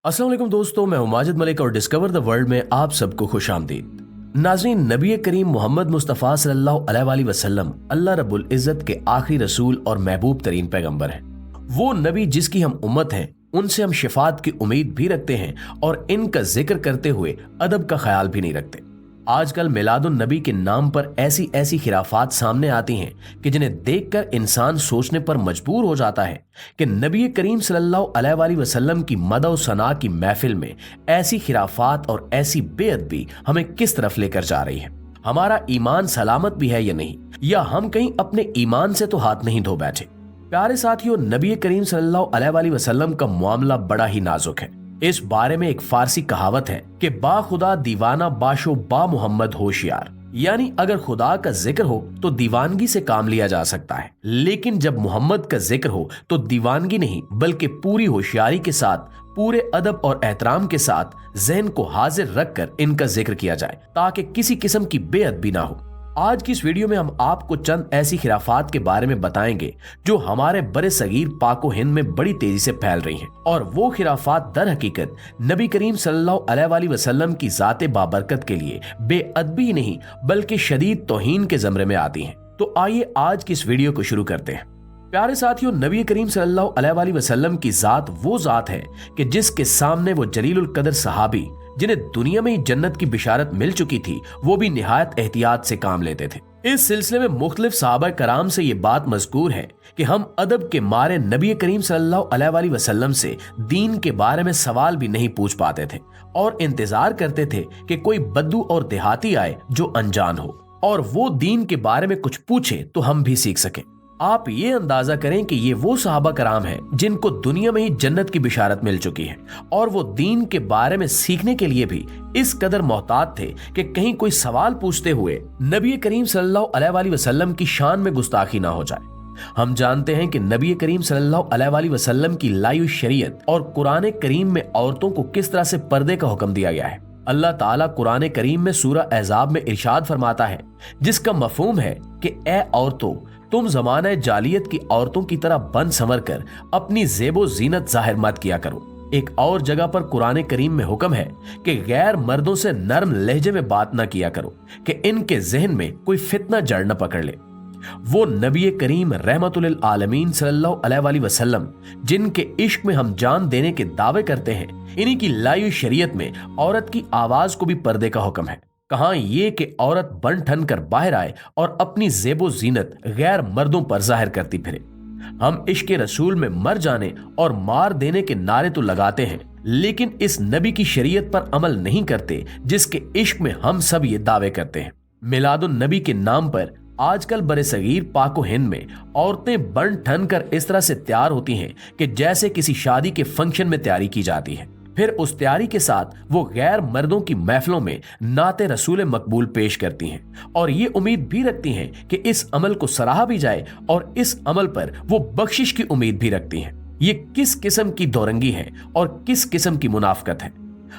अस्सलाम वालेकुम दोस्तों, मैं हूं माजिद मलिक और डिस्कवर द वर्ल्ड में आप सबको खुश आमदीद। नाज़रीन, नबी करीम मोहम्मद मुस्तफ़ा सल्लल्लाहु अलैहि वसल्लम अल्लाह रब्बुल इज़्ज़त के आखिरी रसूल और महबूब तरीन पैगंबर हैं। वो नबी जिसकी हम उम्मत हैं, उनसे हम शिफात की उम्मीद भी रखते हैं और इनका जिक्र करते हुए अदब का ख्याल भी नहीं रखते। आजकल मिलादुन नबी के नाम पर ऐसी ऐसी खिराफात सामने आती हैं कि जिन्हें देखकर इंसान सोचने पर मजबूर हो जाता है कि नबी करीम सल्लल्लाहु अलैहि वसल्लम की मदह व सना की महफिल में ऐसी खिराफात और ऐसी बेअदबी हमें किस तरफ लेकर जा रही है। हमारा ईमान सलामत भी है या नहीं, या हम कहीं अपने ईमान से तो हाथ नहीं धो बैठे। प्यारे साथियों, नबी करीम सल्लल्लाहु अलैहि वसल्लम का मामला बड़ा ही नाजुक है। इस बारे में एक फारसी कहावत है कि बा खुदा दीवाना बाशो बा मोहम्मद होशियार, यानी अगर खुदा का जिक्र हो तो दीवानगी से काम लिया जा सकता है, लेकिन जब मोहम्मद का जिक्र हो तो दीवानगी नहीं बल्कि पूरी होशियारी के साथ, पूरे अदब और एहतराम के साथ ज़हन को हाजिर रखकर इनका जिक्र किया जाए ताकि किसी किस्म की बेअदबी ना हो। आज की इस वीडियो में हम आपको चंद ऐसी खिराफात के बारे में बताएंगे जो हमारे बड़े सगीर पाको हिंद में बड़ी तेजी से फैल रही हैं, और वो खिराफात दर हकीकत नबी करीम सल्लल्लाहु अलैहि वसल्लम की जाते बाबरकत के लिए बेअदबी नहीं बल्कि शदीद तौहीन के ज़मरे में आती हैं। तो आइए आज की इस वीडियो को शुरू करते हैं। प्यारे साथियों, नबी करीम सल्लल्लाहु अलैहि वसल्लम की जात वो जात है कि जिसके सामने वो जलीलुल कदर सहाबी, जिन्हें दुनिया में ही जन्नत की बिशारत मिल चुकी थी, वो भी निहायत एहतियात से काम लेते थे। इस सिलसिले में मुख्तलिफ सहाबा कराम से ये बात मज़कूर है कि हम अदब के मारे नबी करीम सल्लल्लाहु अलैहि वसल्लम से दीन के बारे में सवाल भी नहीं पूछ पाते थे और इंतजार करते थे कि कोई बद्दू और देहाती आए जो अनजान हो और वो दीन के बारे में कुछ पूछे तो हम भी सीख सकें। आप ये अंदाजा करें कि ये वो सहाबा कराम हैं जिनको दुनिया में ही जन्नत की बिशारत मिल चुकी है और वो दीन के बारे में सीखने के लिए भी इस कदर मोहतात थे कि कहीं कोई सवाल पूछते हुए नबी करीम सल्लल्लाहु अलैहि वसल्लम की शान में गुस्ताखी ना हो जाए। हम जानते हैं कि नबी करीम सल्लल्लाहु अलैहि वसल्लम की लाई हुई शरीयत और कुरान करीम में औरतों को किस तरह से पर्दे का हुक्म दिया गया है। अल्लाह ताला कुरान करीम में सूरह अहज़ाब में इरशाद फरमाता है, जिसका मफहूम है कि ए औरतों, तुम ज़माने जालियत की औरतों की तरह बन संवर कर अपनी ज़ेबो ज़ीनत जाहिर मत किया करो। एक और जगह पर कुरान करीम में हुक्म है कि गैर मर्दों से नरम लहजे में बात न किया करो कि इनके जहन में कोई फितना जड़ न पकड़ ले। वो नबी करीम रहमतुल आलमीन सल्लल्लाहु अलैहि वसल्लम जिनके इश्क में हम जान देने के दावे करते हैं, इन्हीं की लाई हुई शरीयत में औरत की आवाज को भी पर्दे का हुक्म है। कहां ये कि औरत बन ठन कर बाहर आए और अपनी ज़ेबो ज़ीनत गैर मर्दों पर जाहिर करती फिरे। हम इश्क रसूल में मर जाने और मार देने के नारे तो लगाते हैं, लेकिन इस नबी की शरीयत पर अमल नहीं करते जिसके इश्क में हम सब ये दावे करते हैं। मिलादुन नबी के नाम पर आजकल बड़े सगीर पाको हिंद में औरतें बन ठन कर इस तरह से तैयार होती हैं कि जैसे किसी शादी के फंक्शन में तैयारी की जाती है। फिर उस तैयारी के साथ वो गैर मर्दों की महफिलों में नाते रसूल मकबूल पेश करती हैं और ये उम्मीद भी रखती हैं कि इस अमल को सराहा भी जाए और इस अमल पर वो बख्शिश की उम्मीद भी रखती हैं। ये किस किस्म की दौरंगी है और किस किस्म की मुनाफकत है,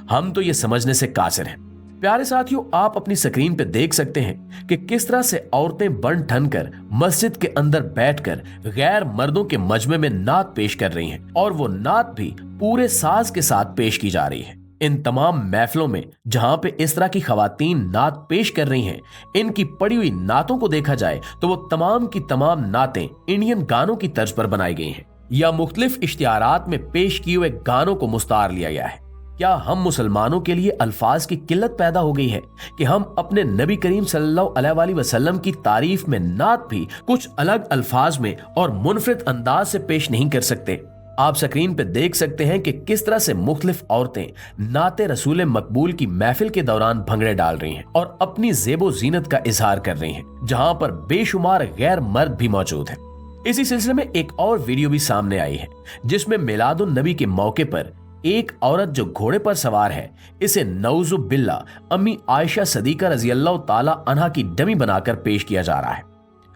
हम तो ये समझने से कासिर हैं। प्यारे साथियों, आप अपनी स्क्रीन पे देख सकते हैं कि किस तरह से औरतें बन ठन कर मस्जिद के अंदर बैठकर गैर मर्दों के मजमे में नात पेश कर रही हैं और वो नात भी पूरे साज के साथ पेश की जा रही है। इन तमाम महफिलों में जहां पे इस तरह की खवातीन नात पेश कर रही हैं, इनकी पड़ी हुई नातों को देखा जाए तो वो तमाम की तमाम नातें इंडियन गानों की तर्ज पर बनाई गई हैं या मुख्तलिफ इश्तिहारात में पेश किए हुए गानों को मुस्तार लिया गया है। क्या हम मुसलमानों के लिए अल्फाज की किल्लत पैदा हो गई है कि हम अपने नबी करीम सल्लल्लाहु अलैहि वसल्लम की तारीफ में नात भी कुछ अलग अल्फाज में और मुनफरिद अंदाज से पेश नहीं कर सकते? आप स्क्रीन पे देख सकते हैं कि किस तरह से मुख्तलिफ औरतें नाते रसूल मकबूल की महफिल के दौरान भंगड़े डाल रही हैं और अपनी ज़ेबो ज़ीनत का इजहार कर रही हैं, जहां पर बेशुमार गैर मर्द भी मौजूद हैं। इसी सिलसिले में एक और वीडियो भी सामने आई है जिसमें मिलादुन नबी के मौके पर एक औरत जो घोड़े पर सवार है, इसे नऊज़ु बिल्लाह अम्मी आयशा सदीका रज़ी अल्लाह ताला अन्हा की डमी बनाकर पेश किया जा रहा है।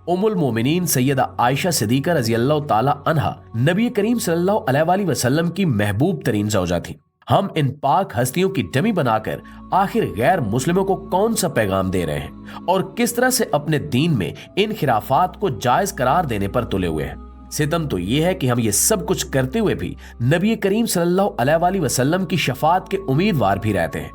उम्मुल मोमिनीन सैयदा आयशा सदीका रज़ी अल्लाह ताला अन्हा नबी करीम सल्लल्लाहु अलैहि वसल्लम की महबूब तरीन ज़ौजा थी। हम इन पाक हस्तियों की डमी बनाकर आखिर गैर मुस्लिमों को कौन सा पैगाम दे रहे हैं और किस तरह से अपने दीन में इन खिराफात को जायज करार देने पर तुले हुए हैं। सितम तो ये है कि हम ये सब कुछ करते हुए भी नबी करीम सल्लल्लाहु अलैहि वसल्लम की शफाअत के उम्मीदवार भी रहते हैं।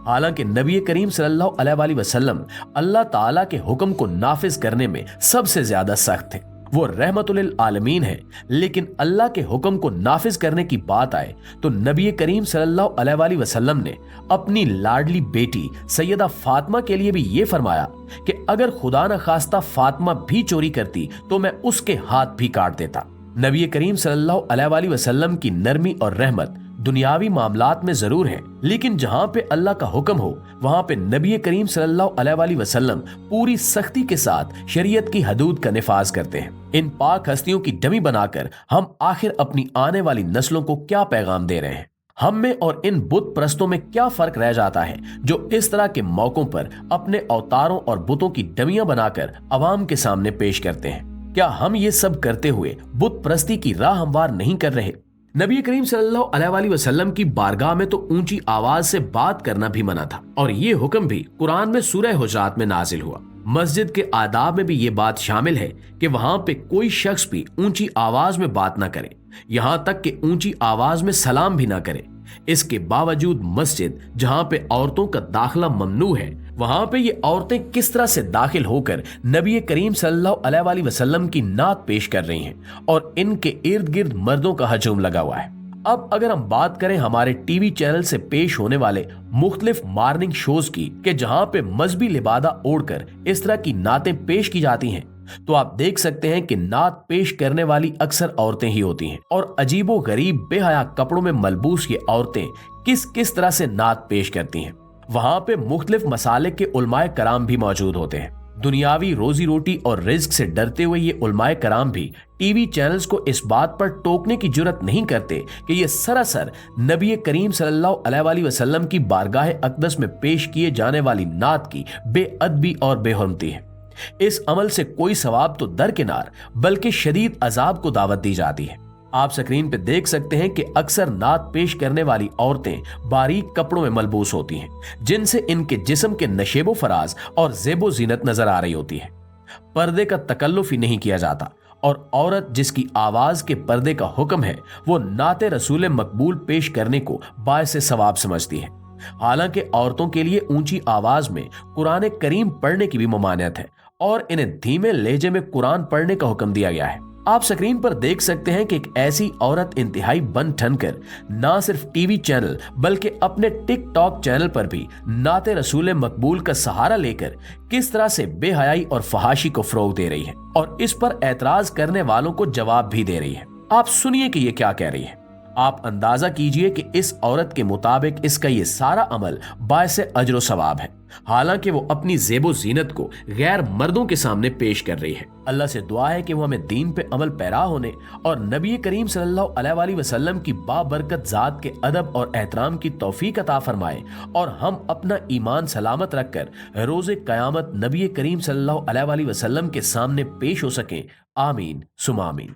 हालांकि नबी करीम सल्लल्लाहु अलैहि वसल्लम अल्लाह ताला के हुक्म को नाफिज करने में सबसे ज्यादा सख्त थे। वो रहमतुल आलमीन है, लेकिन अल्लाह के हुक्म को नाफिज करने की बात आए तो नबी करीम सल्लल्लाहु अलैहि वसल्लम ने अपनी लाडली बेटी सैयदा फातिमा के लिए भी ये फरमाया कि अगर खुदा न खास्ता फातिमा भी चोरी करती तो मैं उसके हाथ भी काट देता। नबी करीम सल्लल्लाहु अलैहि वसल्लम की नरमी और रहमत दुनियावी मामलात में जरूर है, लेकिन जहां पे अल्लाह का हुक्म हो वहां पे नबी करीम सल्लल्लाहु अलैहि वसल्लम पूरी सख्ती के साथ शरीयत की हदूद का निफाज करते हैं। इन पाक हस्तियों की डमी बनाकर हम आखिर अपनी आने वाली नस्लों को क्या पैगाम दे रहे हैं? हम में और इन बुत परस्तों में क्या फर्क रह जाता है जो इस तरह के मौकों पर अपने अवतारों और बुतों की डमियां बनाकर अवाम के सामने पेश करते हैं? क्या हम ये सब करते हुए बुत परस्ती की राह हमवार नहीं कर रहे? नबी करीम सल्लल्लाहु अलैहि वसल्लम की बारगाह में तो ऊंची आवाज से बात करना भी मना था, और ये हुक्म भी कुरान में सूरह हुजरात में नाजिल हुआ। मस्जिद के आदाब में भी ये बात शामिल है कि वहां पे कोई शख्स भी ऊंची आवाज में बात ना करे, यहां तक कि ऊंची आवाज में सलाम भी ना करे। इसके बावजूद मस्जिद जहां पे औरतों का दाखिला ममनू है, वहां पे ये औरतें किस तरह से दाखिल होकर नबी करीम सल्लल्लाहु अलैहि वसल्लम की नात पेश कर रही हैं और इनके इर्द गिर्द मर्दों का हजूम लगा हुआ है। अब अगर हम बात करें हमारे टीवी चैनल से पेश होने वाले मुख्तलिफ मॉर्निंग शोज की कि जहां पे मजहबी लिबादा ओढ़कर इस तरह की नातें पेश की जाती हैं, तो आप देख सकते हैं कि नात पेश करने वाली अक्सर औरतें ही होती हैं, और अजीबो गरीब बेहया कपड़ों में मलबूस ये औरतें किस किस तरह से नात पेश करती हैं। वहां पे मुख्तलिफ मसाले के उलमाए कराम भी मौजूद होते हैं। दुनियावी रोजी रोटी और रिज्क से डरते हुए ये उलमाए कराम भी टीवी चैनल्स को इस बात पर टोकने की जुर्रत नहीं करते कि ये सरासर नबी करीम सल्लल्लाहु अलैहि वसल्लम की बारगाह अक़दस में पेश किए जाने वाली नात की बेअदबी और बेहुरमती है। इस अमल से कोई सवाब तो दरकिनार बल्कि शदीद अजाब को दावत दी जाती है। आप स्क्रीन पे देख सकते हैं कि अक्सर नात पेश करने वाली औरतें बारीक कपड़ों में मलबूस होती हैं, जिनसे इनके जिस्म के नशेबो फराज और ज़ेबो ज़ीनत नजर आ रही होती है। पर्दे का तकल्लुफ ही नहीं किया जाता, और औरत जिसकी आवाज के पर्दे का हुक्म है वो नाते रसूल मकबूल पेश करने को बायसे सवाब समझती है। हालांकि औरतों के लिए ऊंची आवाज में कुरान करीम पढ़ने की भी ममानियत है और इन्हें धीमे लहजे में कुरान पढ़ने का हुक्म दिया गया है। आप स्क्रीन पर देख सकते हैं कि एक ऐसी औरत इंतहाई बन ठनकर ना सिर्फ टीवी चैनल बल्कि अपने टिकटॉक चैनल पर भी नाते रसूल मकबूल का सहारा लेकर किस तरह से बेहयाई और फहाशी को फरोग दे रही है, और इस पर एतराज करने वालों को जवाब भी दे रही है। आप सुनिए कि ये क्या कह रही है। आप अंदाजा कीजिए कि इस औरत के मुताबिक इसका ये सारा अमल बायसे अजर सवाब है, हालांकि वो अपनी ज़ेबो ज़ीनत को गैर मर्दों के सामने पेश कर रही है। अल्लाह से दुआ है कि वो हमें दीन पे अमल पैरा होने और नबी करीम सल्लल्लाहु अलैहि वसल्लम की बाबरकत ज़ात के अदब और एहतराम की तौफीक अता फरमाए, और हम अपना ईमान सलामत रखकर रोज़े क़यामत नबी करीम सल्लल्लाहु अलैहि वसल्लम के सामने पेश हो सकें। आमीन सुमा आमीन।